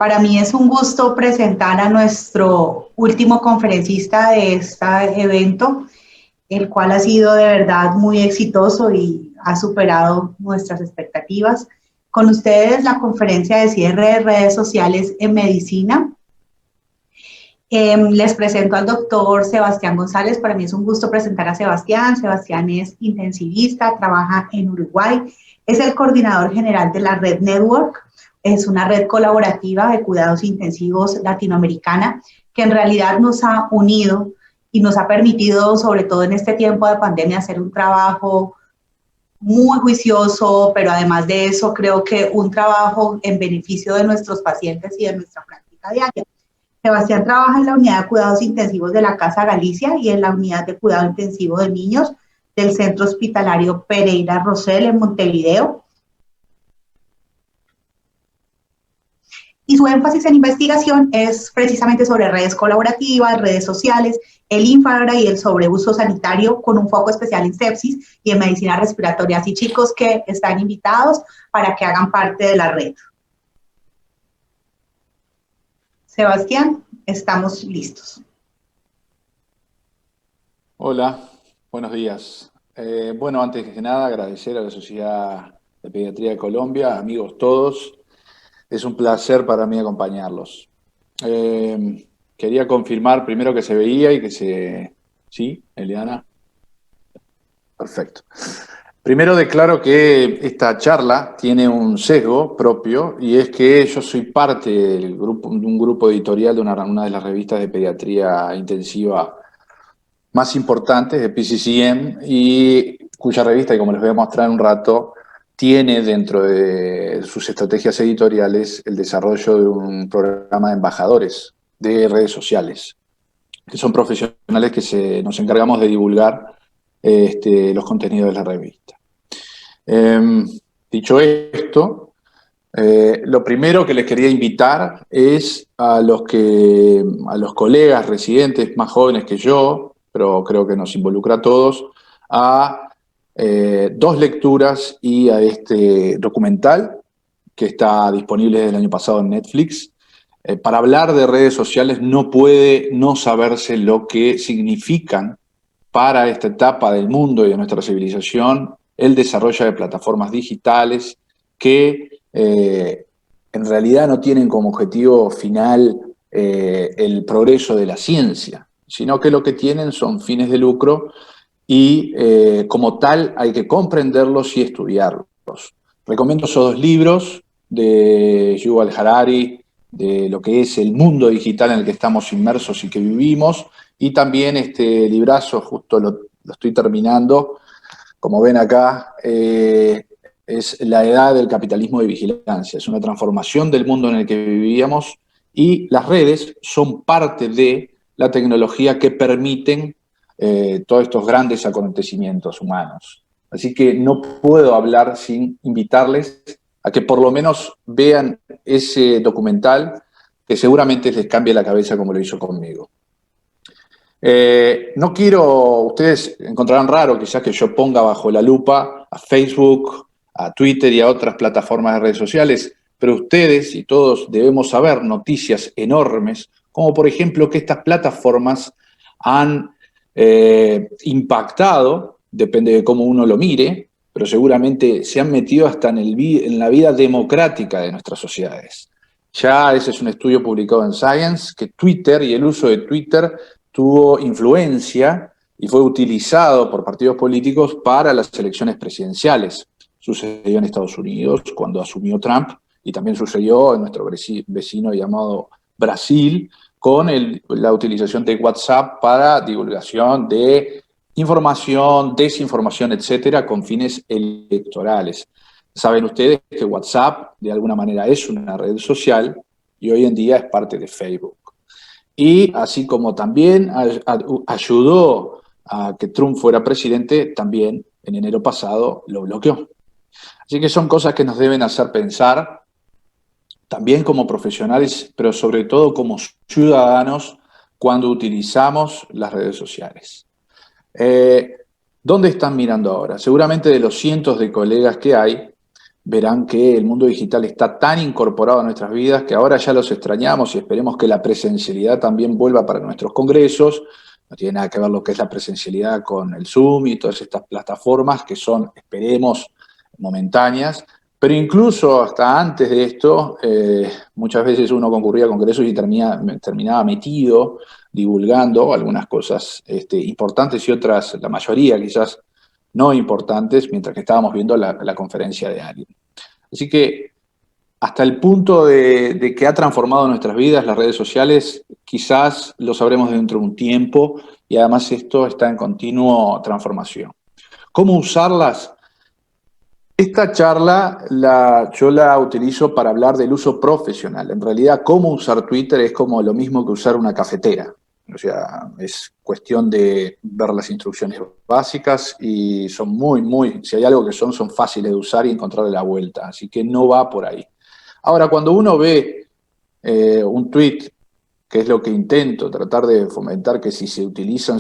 Para mí es un gusto presentar a nuestro último conferencista de este evento, el cual ha sido de verdad muy exitoso y ha superado nuestras expectativas. Con ustedes la conferencia de cierre de redes sociales en medicina. Les presento al doctor Sebastián González. Para mí es un gusto presentar a Sebastián. Sebastián es intensivista, trabaja en Uruguay, es el coordinador general de la Red Network. Es una red colaborativa de cuidados intensivos latinoamericana que en realidad nos ha unido y nos ha permitido, sobre todo en este tiempo de pandemia, hacer un trabajo muy juicioso, pero además de eso creo que un trabajo en beneficio de nuestros pacientes y de nuestra práctica diaria. Sebastián trabaja en la unidad de cuidados intensivos de la Casa Galicia y en la unidad de cuidado intensivo de niños del Centro Hospitalario Pereira Rosell en Montevideo. Y su énfasis en investigación es precisamente sobre redes colaborativas, redes sociales, el infra y el sobreuso sanitario, con un foco especial en sepsis y en medicina respiratoria. Así, chicos, que están invitados para que hagan parte de la red. Sebastián, estamos listos. Hola, buenos días. Bueno, antes que nada, agradecer a la Sociedad de Pediatría de Colombia, amigos todos. Es un placer para mí acompañarlos. Quería confirmar primero que se veía y que se... ¿Sí, Eliana? Perfecto. Primero declaro que esta charla tiene un sesgo propio y es que yo soy parte de un grupo editorial de una de las revistas de pediatría intensiva más importantes de PCCM y cuya revista, y como les voy a mostrar en un rato, tiene dentro de sus estrategias editoriales el desarrollo de un programa de embajadores de redes sociales, que son profesionales que nos encargamos de divulgar los contenidos de la revista. Dicho esto, lo primero que les quería invitar es a los colegas residentes más jóvenes que yo, pero creo que nos involucra a todos, a dos lecturas y a este documental que está disponible desde el año pasado en Netflix. Para hablar de redes sociales no puede no saberse lo que significan para esta etapa del mundo y de nuestra civilización el desarrollo de plataformas digitales que en realidad no tienen como objetivo final el progreso de la ciencia, sino que lo que tienen son fines de lucro y como tal hay que comprenderlos y estudiarlos. Recomiendo esos dos libros de Yuval Harari, de lo que es el mundo digital en el que estamos inmersos y que vivimos, y también este librazo, justo lo estoy terminando, como ven acá, es La Edad del Capitalismo de Vigilancia. Es una transformación del mundo en el que vivíamos y las redes son parte de la tecnología que permiten todos estos grandes acontecimientos humanos. Así que no puedo hablar sin invitarles a que por lo menos vean ese documental que seguramente les cambie la cabeza como lo hizo conmigo. No quiero, ustedes encontrarán raro quizás que yo ponga bajo la lupa a Facebook, a Twitter y a otras plataformas de redes sociales, pero ustedes y todos debemos saber noticias enormes, como por ejemplo que estas plataformas han impactado, depende de cómo uno lo mire, pero seguramente se han metido hasta en la vida democrática de nuestras sociedades. Ya ese es un estudio publicado en Science, que Twitter y el uso de Twitter tuvo influencia y fue utilizado por partidos políticos para las elecciones presidenciales. Sucedió en Estados Unidos cuando asumió Trump y también sucedió en nuestro vecino llamado Brasil con la utilización de WhatsApp para divulgación de información, desinformación, etcétera, con fines electorales. Saben ustedes que WhatsApp de alguna manera es una red social y hoy en día es parte de Facebook. Y así como también ayudó a que Trump fuera presidente, también en enero pasado lo bloqueó. Así que son cosas que nos deben hacer pensar, también como profesionales, pero sobre todo como ciudadanos, cuando utilizamos las redes sociales. ¿Dónde están mirando ahora? Seguramente de los cientos de colegas que hay, verán que el mundo digital está tan incorporado a nuestras vidas que ahora ya los extrañamos y esperemos que la presencialidad también vuelva para nuestros congresos. No tiene nada que ver lo que es la presencialidad con el Zoom y todas estas plataformas que son, esperemos, momentáneas. Pero incluso hasta antes de esto, muchas veces uno concurría a congresos y terminaba metido, divulgando algunas cosas importantes y otras, la mayoría quizás no importantes, mientras que estábamos viendo la conferencia de alguien. Así que hasta el punto de que ha transformado nuestras vidas las redes sociales, quizás lo sabremos dentro de un tiempo, y además esto está en continua transformación. ¿Cómo usarlas? Esta charla yo la utilizo para hablar del uso profesional. En realidad, cómo usar Twitter es como lo mismo que usar una cafetera. O sea, es cuestión de ver las instrucciones básicas y son si hay algo que son fáciles de usar y encontrarle la vuelta. Así que no va por ahí. Ahora, cuando uno ve un tweet, que es lo que intento, tratar de fomentar que si se utilizan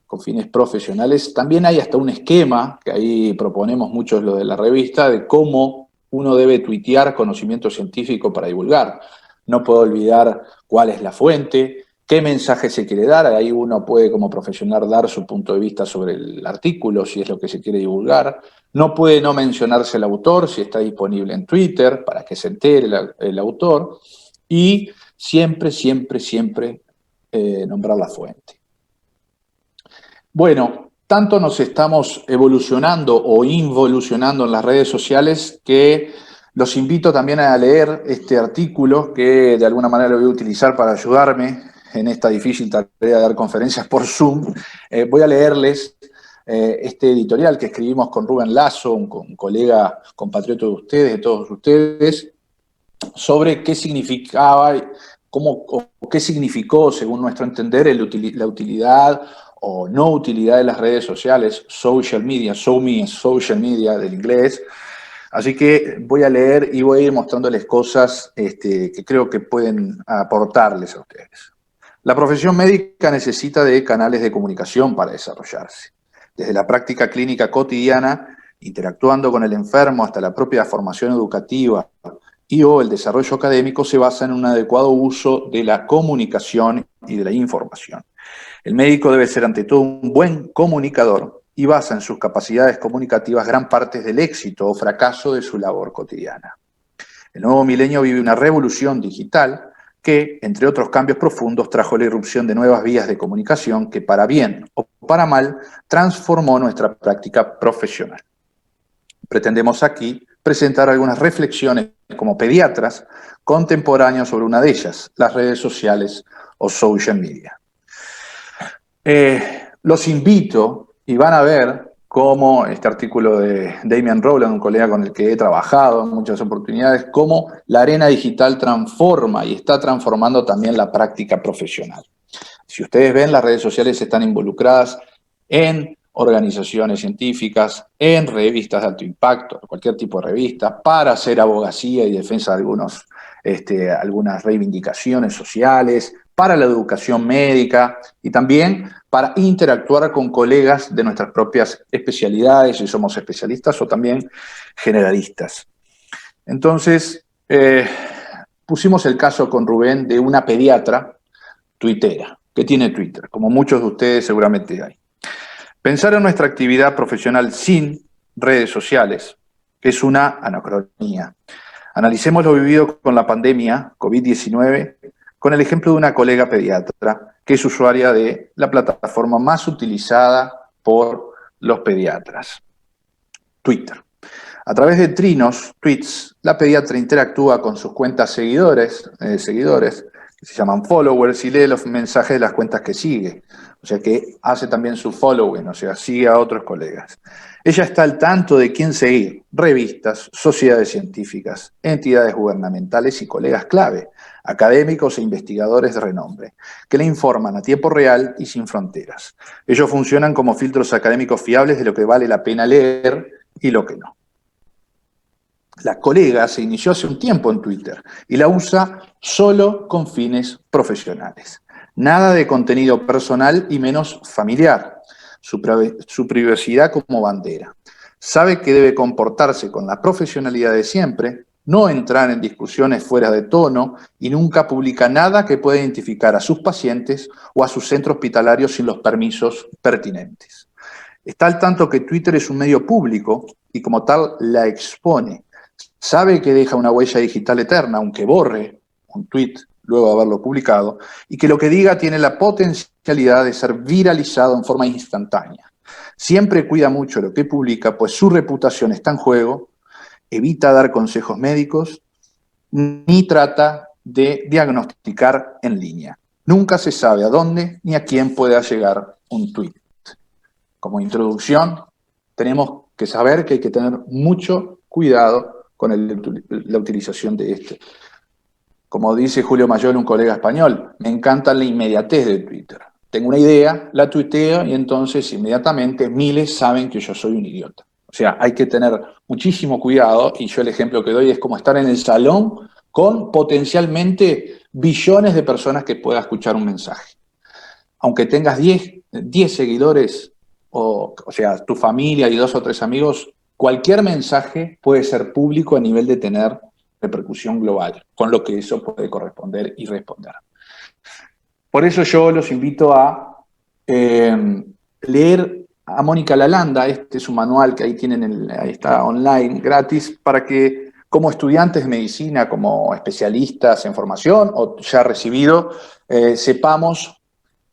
con fines profesionales, también hay hasta un esquema, que ahí proponemos muchos lo de la revista, de cómo uno debe tuitear conocimiento científico para divulgar. No puedo olvidar cuál es la fuente, qué mensaje se quiere dar, ahí uno puede como profesional dar su punto de vista sobre el artículo, si es lo que se quiere divulgar. No puede no mencionarse el autor, si está disponible en Twitter, para que se entere el autor. Y siempre nombrar la fuente. Bueno, tanto nos estamos evolucionando o involucionando en las redes sociales que los invito también a leer este artículo que de alguna manera lo voy a utilizar para ayudarme en esta difícil tarea de dar conferencias por Zoom. Voy a leerles este editorial que escribimos con Rubén Lazo, un colega compatriota de ustedes, de todos ustedes, sobre qué significaba, qué significó, según nuestro entender, la utilidad o no utilidad de las redes sociales, social media, show me social media del inglés. Así que voy a leer y voy a ir mostrándoles cosas que creo que pueden aportarles a ustedes. La profesión médica necesita de canales de comunicación para desarrollarse. Desde la práctica clínica cotidiana, interactuando con el enfermo, hasta la propia formación educativa o el desarrollo académico, se basa en un adecuado uso de la comunicación y de la información. El médico debe ser ante todo un buen comunicador y basa en sus capacidades comunicativas gran parte del éxito o fracaso de su labor cotidiana. El nuevo milenio vive una revolución digital que, entre otros cambios profundos, trajo la irrupción de nuevas vías de comunicación que, para bien o para mal, transformó nuestra práctica profesional. Pretendemos aquí presentar algunas reflexiones como pediatras contemporáneas sobre una de ellas, las redes sociales o social media. Los invito y van a ver cómo este artículo de Damian Rowland, un colega con el que he trabajado en muchas oportunidades, cómo la arena digital transforma y está transformando también la práctica profesional. Si ustedes ven, las redes sociales están involucradas en organizaciones científicas, en revistas de alto impacto, cualquier tipo de revista, para hacer abogacía y defensa de algunas reivindicaciones sociales, para la educación médica y también para interactuar con colegas de nuestras propias especialidades, si somos especialistas o también generalistas. Entonces, pusimos el caso con Rubén de una pediatra tuitera, que tiene Twitter, como muchos de ustedes seguramente hay. Pensar en nuestra actividad profesional sin redes sociales es una anacronía. Analicemos lo vivido con la pandemia COVID-19 con el ejemplo de una colega pediatra que es usuaria de la plataforma más utilizada por los pediatras, Twitter. A través de tweets, la pediatra interactúa con sus cuentas seguidores, que se llaman followers, y lee los mensajes de las cuentas que sigue. O sea que hace también su following, o sea, sigue a otros colegas. Ella está al tanto de quién seguir: revistas, sociedades científicas, entidades gubernamentales y colegas clave, académicos e investigadores de renombre, que le informan a tiempo real y sin fronteras. Ellos funcionan como filtros académicos fiables de lo que vale la pena leer y lo que no. La colega se inició hace un tiempo en Twitter y la usa solo con fines profesionales. Nada de contenido personal y menos familiar. Su privacidad como bandera. Sabe que debe comportarse con la profesionalidad de siempre, no entrar en discusiones fuera de tono y nunca publica nada que pueda identificar a sus pacientes o a su centro hospitalario sin los permisos pertinentes. Está al tanto que Twitter es un medio público y como tal la expone. Sabe que deja una huella digital eterna, aunque borre un tweet luego de haberlo publicado, y que lo que diga tiene la potencialidad de ser viralizado en forma instantánea. Siempre cuida mucho lo que publica, pues su reputación está en juego, evita dar consejos médicos, ni trata de diagnosticar en línea. Nunca se sabe a dónde ni a quién pueda llegar un tweet. Como introducción, tenemos que saber que hay que tener mucho cuidado con la utilización de este. Como dice Julio Mayol, un colega español, me encanta la inmediatez de Twitter. Tengo una idea, la tuiteo y entonces inmediatamente miles saben que yo soy un idiota. O sea, hay que tener muchísimo cuidado y yo el ejemplo que doy es como estar en el salón con potencialmente billones de personas que puedan escuchar un mensaje. Aunque tengas 10 seguidores, o sea, tu familia y 2 o 3 amigos, cualquier mensaje puede ser público a nivel de tener repercusión global, con lo que eso puede corresponder y responder. Por eso yo los invito a leer a Mónica Lalanda, este es un manual que ahí tienen, ahí está online, gratis, para que como estudiantes de medicina, como especialistas en formación o ya recibido, sepamos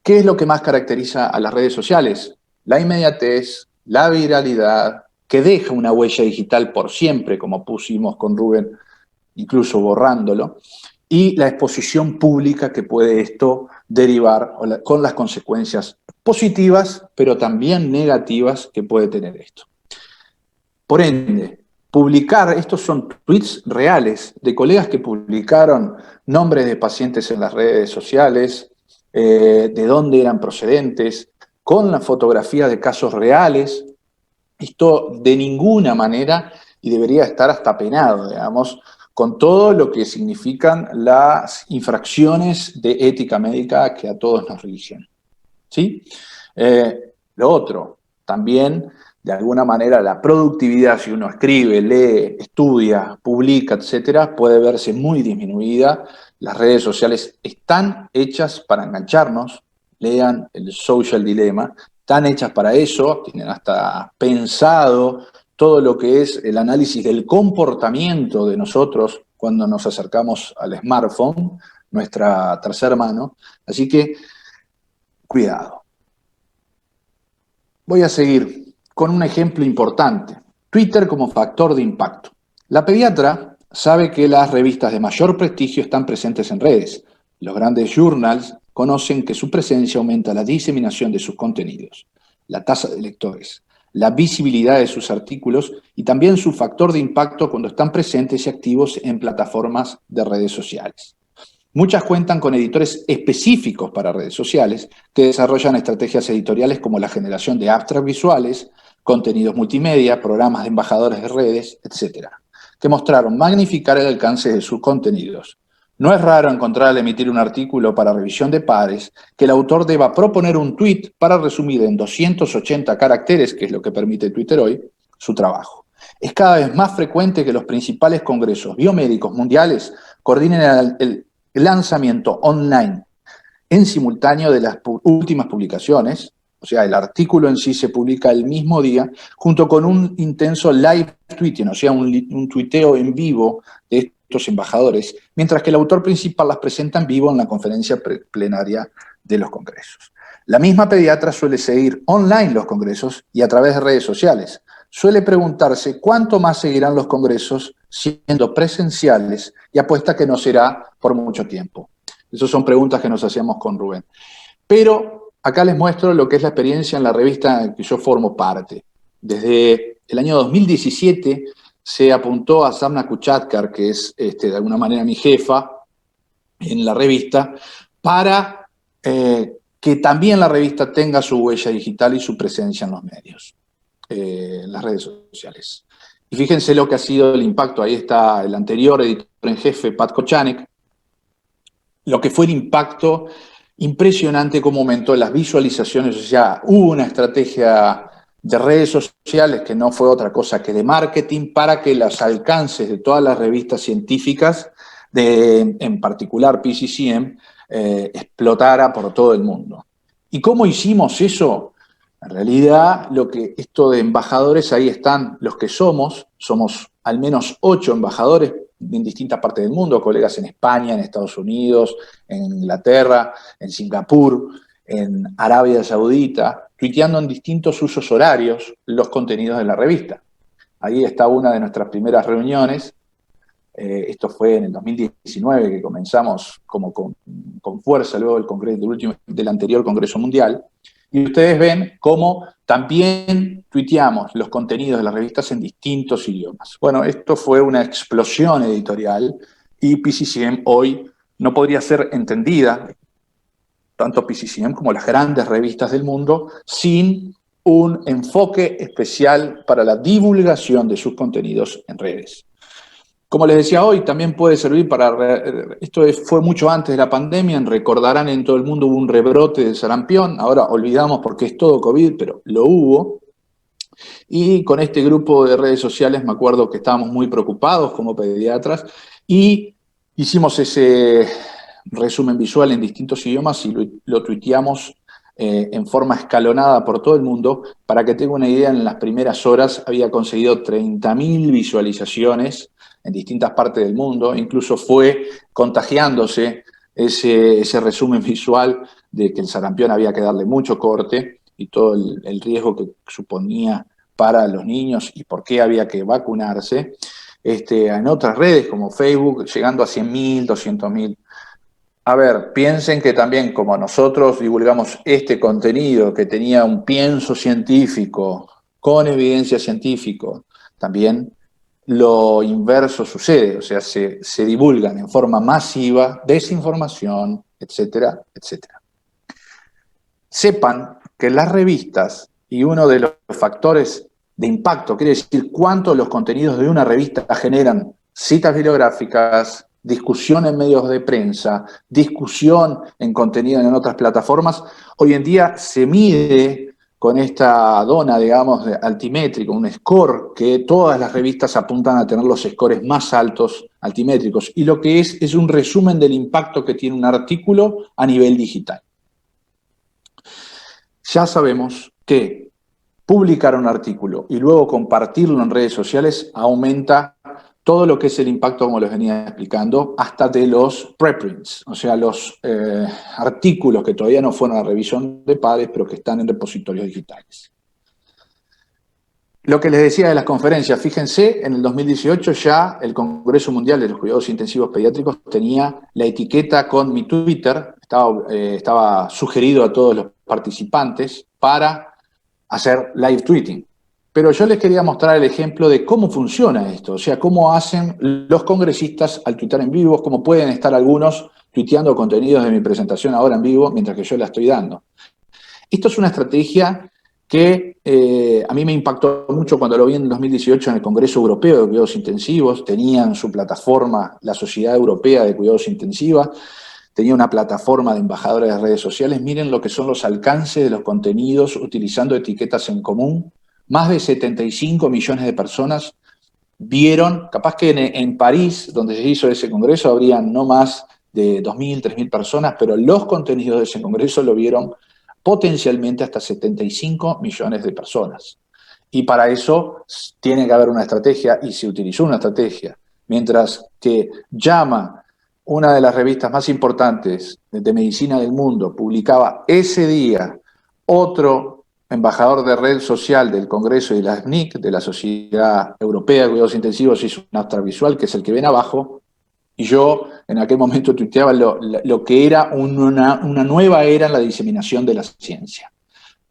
qué es lo que más caracteriza a las redes sociales. La inmediatez, la viralidad, que deja una huella digital por siempre, como pusimos con Rubén, incluso borrándolo, y la exposición pública que puede esto derivar con las consecuencias positivas, pero también negativas que puede tener esto. Por ende, publicar, estos son tweets reales de colegas que publicaron nombres de pacientes en las redes sociales, de dónde eran procedentes, con la fotografía de casos reales. Esto de ninguna manera, y debería estar hasta penado, digamos, con todo lo que significan las infracciones de ética médica que a todos nos rigen. ¿Sí? Lo otro, también, de alguna manera, la productividad, si uno escribe, lee, estudia, publica, etcétera, puede verse muy disminuida. Las redes sociales están hechas para engancharnos, lean el Social Dilemma, están hechas para eso, tienen hasta pensado todo lo que es el análisis del comportamiento de nosotros cuando nos acercamos al smartphone, nuestra tercera mano. Así que, cuidado. Voy a seguir con un ejemplo importante. Twitter como factor de impacto. La pediatra sabe que las revistas de mayor prestigio están presentes en redes. Los grandes journals conocen que su presencia aumenta la diseminación de sus contenidos, la tasa de lectores, la visibilidad de sus artículos y también su factor de impacto cuando están presentes y activos en plataformas de redes sociales. Muchas cuentan con editores específicos para redes sociales que desarrollan estrategias editoriales como la generación de abstracts visuales, contenidos multimedia, programas de embajadores de redes, etc., que mostraron magnificar el alcance de sus contenidos. No es raro encontrar al emitir un artículo para revisión de pares que el autor deba proponer un tweet para resumir en 280 caracteres, que es lo que permite Twitter hoy, su trabajo. Es cada vez más frecuente que los principales congresos biomédicos mundiales coordinen el lanzamiento online en simultáneo de las últimas publicaciones, o sea, el artículo en sí se publica el mismo día, junto con un intenso live tweeting, o sea, un tuiteo en vivo de estos embajadores, mientras que el autor principal las presenta en vivo en la conferencia plenaria de los congresos. La misma pediatra suele seguir online los congresos y a través de redes sociales. Suele preguntarse cuánto más seguirán los congresos siendo presenciales y apuesta que no será por mucho tiempo. Esas son preguntas que nos hacíamos con Rubén. Pero acá les muestro lo que es la experiencia en la revista en que yo formo parte. Desde el año 2017 se apuntó a Samna Kuchatkar, que es de alguna manera mi jefa en la revista, para que también la revista tenga su huella digital y su presencia en los medios, en las redes sociales. Y fíjense lo que ha sido el impacto. Ahí está el anterior editor en jefe, Pat Kochanek, lo que fue el impacto impresionante, cómo aumentó las visualizaciones. O sea, hubo una estrategia de redes sociales, que no fue otra cosa que de marketing, para que los alcances de todas las revistas científicas, en particular PCCM, explotara por todo el mundo. ¿Y cómo hicimos eso? En realidad, esto de embajadores, ahí están los que somos al menos 8 embajadores en distintas partes del mundo, colegas en España, en Estados Unidos, en Inglaterra, en Singapur, en Arabia Saudita, tuiteando en distintos usos horarios los contenidos de la revista. Ahí está una de nuestras primeras reuniones. Esto fue en el 2019 que comenzamos como con fuerza luego del anterior Congreso Mundial. Y ustedes ven cómo también tuiteamos los contenidos de las revistas en distintos idiomas. Bueno, esto fue una explosión editorial y PCCM hoy no podría ser entendida, tanto PCCM como las grandes revistas del mundo, sin un enfoque especial para la divulgación de sus contenidos en redes. Como les decía hoy, también puede servir esto fue mucho antes de la pandemia, recordarán, en todo el mundo hubo un rebrote de sarampión, ahora olvidamos porque es todo COVID, pero lo hubo. Y con este grupo de redes sociales me acuerdo que estábamos muy preocupados como pediatras y hicimos ese resumen visual en distintos idiomas y lo tuiteamos en forma escalonada por todo el mundo. Para que tenga una idea, en las primeras horas había conseguido 30.000 visualizaciones en distintas partes del mundo, incluso fue contagiándose ese resumen visual de que el sarampión había que darle mucho corte y todo el riesgo que suponía para los niños y por qué había que vacunarse, en otras redes como Facebook, llegando a 100.000, 200.000. A ver, piensen que también como nosotros divulgamos este contenido que tenía un pienso científico, con evidencia científica, también lo inverso sucede, o sea, se divulgan en forma masiva desinformación, etcétera, etcétera. Sepan que las revistas, y uno de los factores de impacto, quiere decir cuánto los contenidos de una revista generan citas bibliográficas, discusión en medios de prensa, discusión en contenido en otras plataformas, hoy en día se mide con esta dona, digamos, altimétrico, un score que todas las revistas apuntan a tener los scores más altos altimétricos. Y lo que es un resumen del impacto que tiene un artículo a nivel digital. Ya sabemos que publicar un artículo y luego compartirlo en redes sociales aumenta todo lo que es el impacto, como les venía explicando, hasta de los preprints, o sea, los artículos que todavía no fueron a revisión de pares, pero que están en repositorios digitales. Lo que les decía de las conferencias, fíjense, en el 2018 ya el Congreso Mundial de los Cuidados Intensivos Pediátricos tenía la etiqueta con mi Twitter, estaba sugerido a todos los participantes para hacer live tweeting. Pero yo les quería mostrar el ejemplo de cómo funciona esto, o sea, cómo hacen los congresistas al tuitear en vivo, cómo pueden estar algunos tuiteando contenidos de mi presentación ahora en vivo mientras que yo la estoy dando. Esto es una estrategia que a mí me impactó mucho cuando lo vi en el 2018 en el Congreso Europeo de Cuidados Intensivos. Tenían su plataforma, la Sociedad Europea de Cuidados Intensivos, tenía una plataforma de embajadores de redes sociales. Miren lo que son los alcances de los contenidos utilizando etiquetas en común. Más de 75 millones de personas vieron, capaz que en París, donde se hizo ese congreso, habrían no más de 2.000, 3.000 personas, pero los contenidos de ese congreso lo vieron potencialmente hasta 75 millones de personas. Y para eso tiene que haber una estrategia, y se utilizó una estrategia. Mientras que JAMA, una de las revistas más importantes de medicina del mundo, publicaba ese día otro embajador de red social del Congreso y de la SNIC, de la Sociedad Europea de Cuidados Intensivos, hizo un audiovisual, que es el que ven abajo, y yo en aquel momento tuiteaba lo que era una nueva era en la diseminación de la ciencia.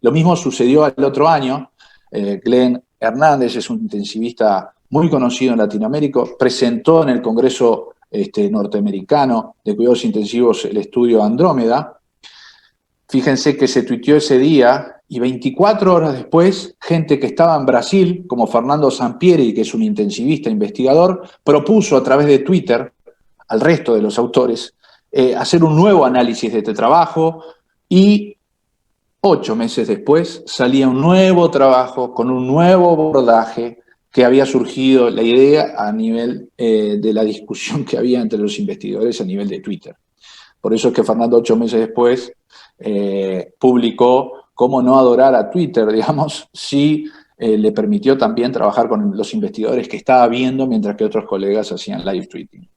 Lo mismo sucedió al otro año. Glenn Hernández es un intensivista muy conocido en Latinoamérica, presentó en el Congreso norteamericano de Cuidados Intensivos el estudio Andrómeda. Fíjense que se tuiteó ese día y 24 horas después, gente que estaba en Brasil, como Fernando Sampieri, que es un intensivista investigador, propuso a través de Twitter al resto de los autores hacer un nuevo análisis de este trabajo y 8 meses después salía un nuevo trabajo con un nuevo abordaje que había surgido la idea a nivel de la discusión que había entre los investigadores a nivel de Twitter. Por eso es que Fernando 8 meses después publicó cómo no adorar a Twitter, digamos, si le permitió también trabajar con los investigadores que estaba viendo mientras que otros colegas hacían live tweeting.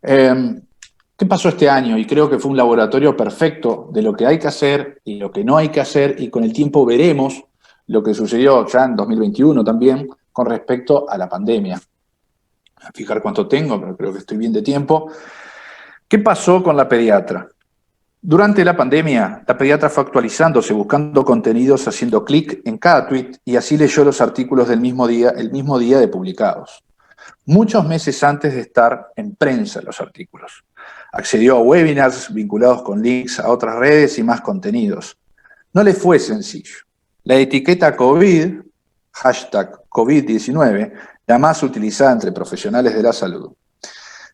¿Qué pasó este año? Y creo que fue un laboratorio perfecto de lo que hay que hacer y lo que no hay que hacer, y con el tiempo veremos lo que sucedió ya en 2021 también con respecto a la pandemia. A fijar cuánto tengo, pero creo que estoy bien de tiempo. ¿Qué pasó con la pediatra? Durante la pandemia, la pediatra fue actualizándose, buscando contenidos, haciendo clic en cada tweet, y así leyó los artículos del mismo día, el mismo día de publicados. Muchos meses antes de estar en prensa los artículos. Accedió a webinars vinculados con links a otras redes y más contenidos. No le fue sencillo. La etiqueta COVID, hashtag COVID-19, la más utilizada entre profesionales de la salud.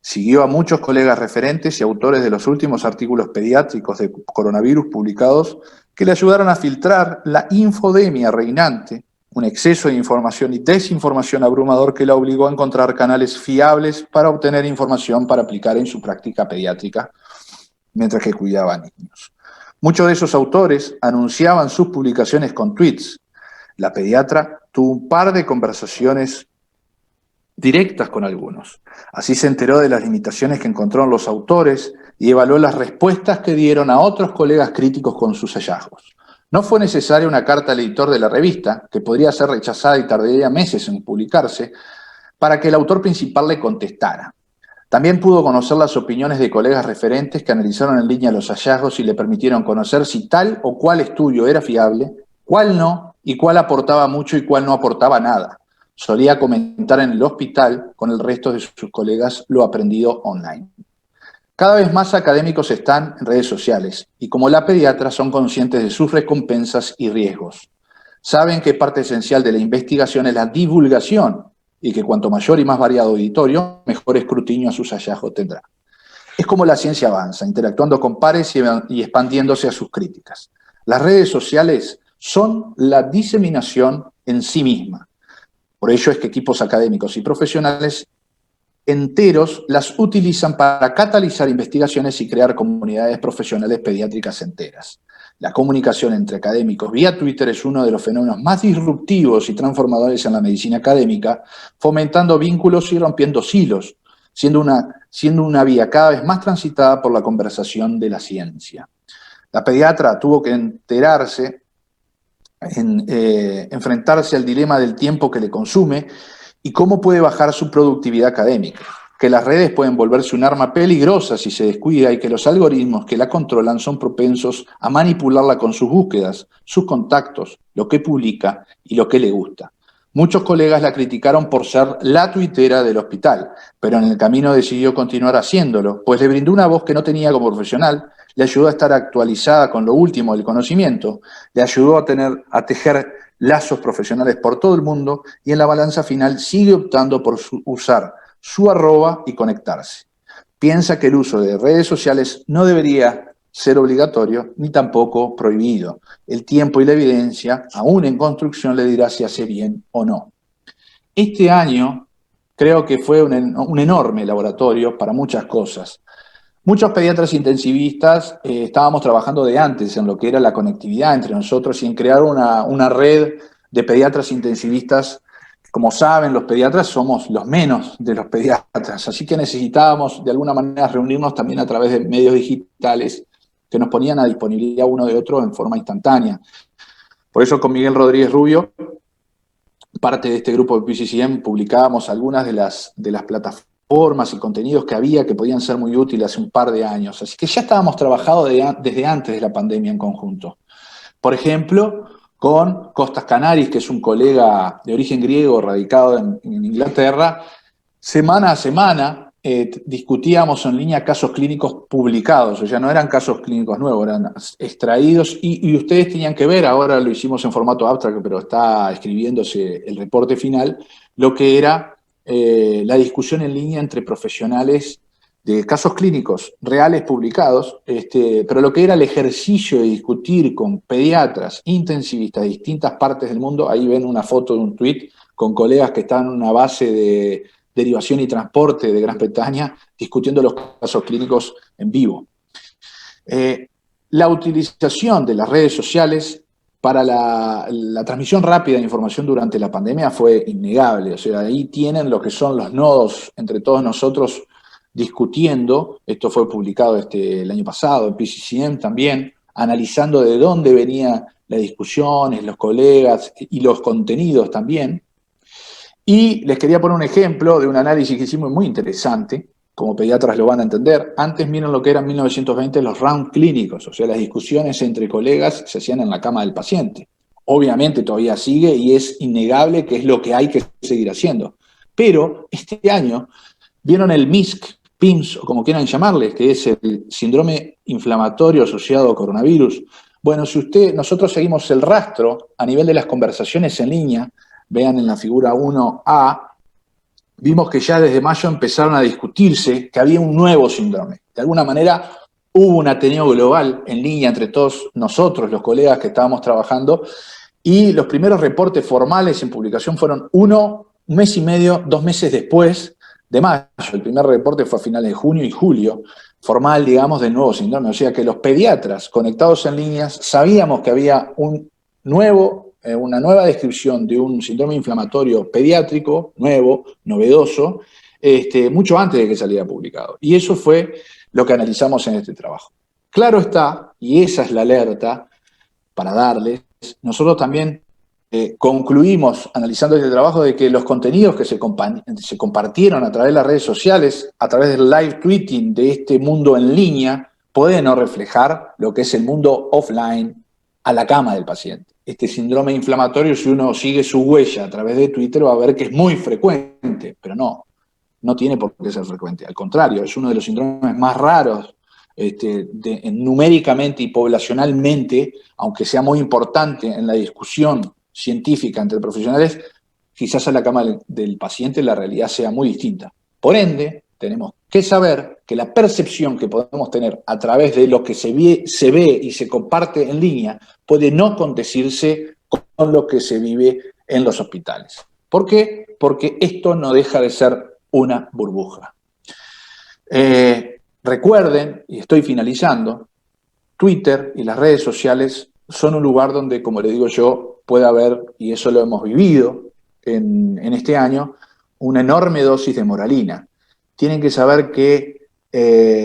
Siguió a muchos colegas referentes y autores de los últimos artículos pediátricos de coronavirus publicados que le ayudaron a filtrar la infodemia reinante, un exceso de información y desinformación abrumador que la obligó a encontrar canales fiables para obtener información para aplicar en su práctica pediátrica mientras que cuidaba a niños. Muchos de esos autores anunciaban sus publicaciones con tweets. La pediatra tuvo un par de conversaciones directas con algunos. Así se enteró de las limitaciones que encontraron los autores y evaluó las respuestas que dieron a otros colegas críticos con sus hallazgos. No fue necesaria una carta al editor de la revista, que podría ser rechazada y tardaría meses en publicarse, para que el autor principal le contestara. También pudo conocer las opiniones de colegas referentes que analizaron en línea los hallazgos y le permitieron conocer si tal o cual estudio era fiable, cuál no, y cuál aportaba mucho y cuál no aportaba nada. Solía comentar en el hospital con el resto de sus colegas lo aprendido online. Cada vez más académicos están en redes sociales y como la pediatra son conscientes de sus recompensas y riesgos. Saben que parte esencial de la investigación es la divulgación y que cuanto mayor y más variado auditorio, mejor escrutinio a sus hallazgos tendrá. Es como la ciencia avanza, interactuando con pares y expandiéndose a sus críticas. Las redes sociales son la diseminación en sí misma. Por ello es que equipos académicos y profesionales enteros las utilizan para catalizar investigaciones y crear comunidades profesionales pediátricas enteras. La comunicación entre académicos vía Twitter es uno de los fenómenos más disruptivos y transformadores en la medicina académica, fomentando vínculos y rompiendo silos, siendo una vía cada vez más transitada por la conversación de la ciencia. La pediatra tuvo que enfrentarse al dilema del tiempo que le consume y cómo puede bajar su productividad académica, que las redes pueden volverse un arma peligrosa si se descuida y que los algoritmos que la controlan son propensos a manipularla con sus búsquedas, sus contactos, lo que publica y lo que le gusta. Muchos colegas la criticaron por ser la tuitera del hospital, pero en el camino decidió continuar haciéndolo, pues le brindó una voz que no tenía como profesional, le ayudó a estar actualizada con lo último del conocimiento, le ayudó a tejer lazos profesionales por todo el mundo y en la balanza final sigue optando por usar su arroba y conectarse. Piensa que el uso de redes sociales no debería ser obligatorio ni tampoco prohibido. El tiempo y la evidencia, aún en construcción, le dirá si hace bien o no. Este año creo que fue un enorme laboratorio para muchas cosas. Muchos pediatras intensivistas estábamos trabajando de antes en lo que era la conectividad entre nosotros y en crear una red de pediatras intensivistas. Como saben, los pediatras somos los menos de los pediatras, así que necesitábamos de alguna manera reunirnos también a través de medios digitales que nos ponían a disponibilidad uno de otro en forma instantánea. Por eso con Miguel Rodríguez Rubio, parte de este grupo de PCCM, publicábamos algunas de las plataformas y contenidos que había que podían ser muy útiles hace un par de años. Así que ya estábamos trabajando desde antes de la pandemia en conjunto. Por ejemplo, con Costas Canaris, que es un colega de origen griego radicado en Inglaterra, semana a semana discutíamos en línea casos clínicos publicados, o sea, no eran casos clínicos nuevos, eran extraídos y ustedes tenían que ver, ahora lo hicimos en formato abstract, pero está escribiéndose el reporte final, lo que era la discusión en línea entre profesionales de casos clínicos reales publicados, pero lo que era el ejercicio de discutir con pediatras, intensivistas de distintas partes del mundo, ahí ven una foto de un tuit con colegas que están en una base de derivación y transporte de Gran Bretaña discutiendo los casos clínicos en vivo. La utilización de las redes sociales para la transmisión rápida de información durante la pandemia fue innegable. O sea, ahí tienen lo que son los nodos entre todos nosotros discutiendo. Esto fue publicado el año pasado en PCCM también, analizando de dónde venían las discusiones, los colegas y los contenidos también. Y les quería poner un ejemplo de un análisis que hicimos muy interesante, como pediatras lo van a entender. Antes miren lo que eran en 1920 los round clínicos, o sea, las discusiones entre colegas se hacían en la cama del paciente. Obviamente todavía sigue y es innegable que es lo que hay que seguir haciendo. Pero este año vieron el PIMS, o como quieran llamarle, que es el síndrome inflamatorio asociado a coronavirus. Bueno, nosotros seguimos el rastro a nivel de las conversaciones en línea, vean en la figura 1A, vimos que ya desde mayo empezaron a discutirse que había un nuevo síndrome. De alguna manera hubo un ateneo global en línea entre todos nosotros, los colegas que estábamos trabajando, y los primeros reportes formales en publicación fueron un mes y medio, 2 meses después de mayo. El primer reporte fue a finales de junio y julio, formal, digamos, del nuevo síndrome. O sea que los pediatras conectados en líneas sabíamos que había una nueva descripción de un síndrome inflamatorio pediátrico, nuevo, novedoso, mucho antes de que saliera publicado. Y eso fue lo que analizamos en este trabajo. Claro está, y esa es la alerta para darles, nosotros también concluimos, analizando este trabajo, de que los contenidos que se compartieron a través de las redes sociales, a través del live tweeting de este mundo en línea, puede no reflejar lo que es el mundo offline a la cama del paciente. Este síndrome inflamatorio, si uno sigue su huella a través de Twitter, va a ver que es muy frecuente, pero no tiene por qué ser frecuente. Al contrario, es uno de los síndromes más raros numéricamente y poblacionalmente, aunque sea muy importante en la discusión científica entre profesionales, quizás a la cama del paciente la realidad sea muy distinta. Por ende, tenemos que saber que la percepción que podemos tener a través de lo que se ve y se comparte en línea puede no condecirse con lo que se vive en los hospitales. ¿Por qué? Porque esto no deja de ser una burbuja. Recuerden, y estoy finalizando, Twitter y las redes sociales son un lugar donde, como le digo yo, puede haber, y eso lo hemos vivido en este año, una enorme dosis de moralina. Tienen que saber que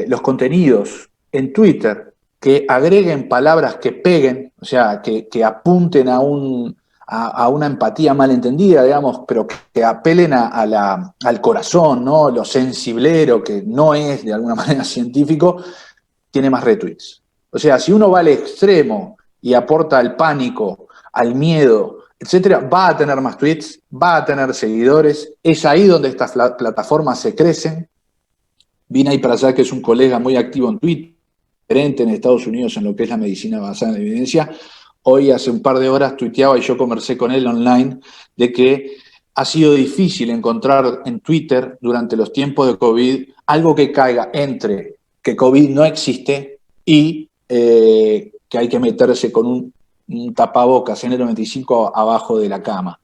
los contenidos en Twitter que agreguen palabras que peguen, o sea, que apunten a una empatía malentendida, digamos, pero que apelen al corazón, ¿no? Lo sensiblero, que no es de alguna manera científico, tiene más retweets. O sea, si uno va al extremo y aporta al pánico, al miedo, etcétera, va a tener más tweets, va a tener seguidores. Es ahí donde estas plataformas se crecen. Vinay Prasad, que es un colega muy activo en Twitter, gerente en Estados Unidos en lo que es la medicina basada en evidencia, hoy hace un par de horas tuiteaba y yo conversé con él online de que ha sido difícil encontrar en Twitter durante los tiempos de COVID algo que caiga entre que COVID no existe y que hay que meterse con un tapabocas N95 abajo de la cama.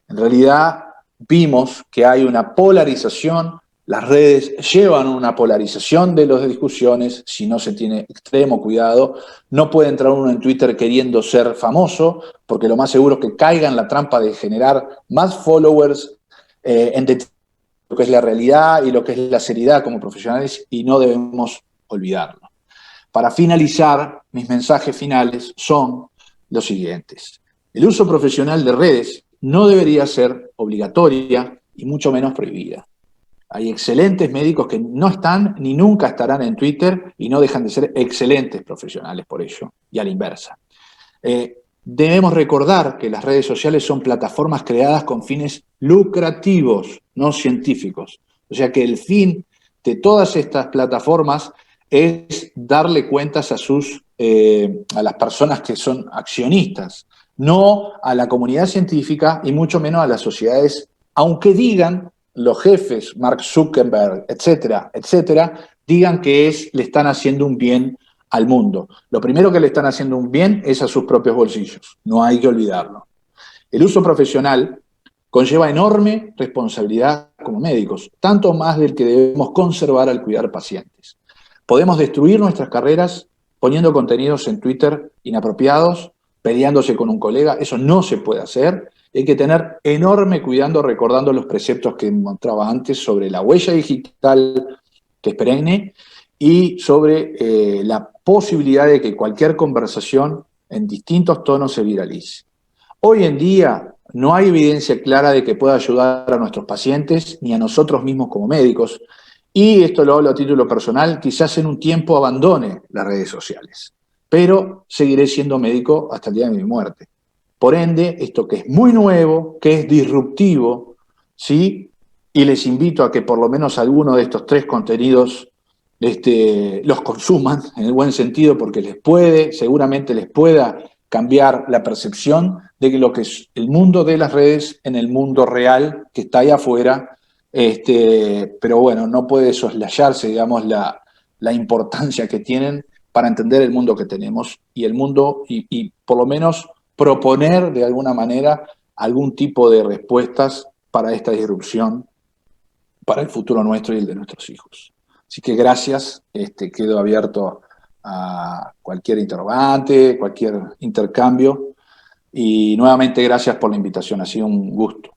En realidad vimos que hay una polarización, las redes llevan una polarización de las discusiones, si no se tiene extremo cuidado. No puede entrar uno en Twitter queriendo ser famoso, porque lo más seguro es que caiga en la trampa de generar más followers en lo que es la realidad y lo que es la seriedad como profesionales, y no debemos olvidarlo. Para finalizar, mis mensajes finales son los siguientes. El uso profesional de redes no debería ser obligatoria y mucho menos prohibida. Hay excelentes médicos que no están ni nunca estarán en Twitter y no dejan de ser excelentes profesionales por ello, y a la inversa. Debemos recordar que las redes sociales son plataformas creadas con fines lucrativos, no científicos. O sea que el fin de todas estas plataformas es darle cuentas a las personas que son accionistas, no a la comunidad científica y mucho menos a las sociedades, aunque digan los jefes, Mark Zuckerberg, etcétera, etcétera, digan que le están haciendo un bien al mundo. Lo primero que le están haciendo un bien es a sus propios bolsillos, no hay que olvidarlo. El uso profesional conlleva enorme responsabilidad como médicos, tanto más del que debemos conservar al cuidar pacientes. Podemos destruir nuestras carreras poniendo contenidos en Twitter inapropiados, peleándose con un colega, eso no se puede hacer. Hay que tener enorme cuidado recordando los preceptos que mostraba antes sobre la huella digital que es perenne y sobre la posibilidad de que cualquier conversación en distintos tonos se viralice. Hoy en día no hay evidencia clara de que pueda ayudar a nuestros pacientes ni a nosotros mismos como médicos, y esto lo hablo a título personal, quizás en un tiempo abandone las redes sociales, pero seguiré siendo médico hasta el día de mi muerte. Por ende, esto que es muy nuevo, que es disruptivo, ¿sí? Y les invito a que por lo menos alguno de estos tres contenidos los consuman en el buen sentido, porque seguramente les pueda cambiar la percepción de que lo que es el mundo de las redes en el mundo real que está ahí afuera, pero bueno, no puede soslayarse, digamos, la importancia que tienen para entender el mundo que tenemos y el mundo, y por lo menos proponer de alguna manera algún tipo de respuestas para esta disrupción, para el futuro nuestro y el de nuestros hijos. Así que gracias, quedo abierto a cualquier interrogante, cualquier intercambio, y nuevamente gracias por la invitación, ha sido un gusto.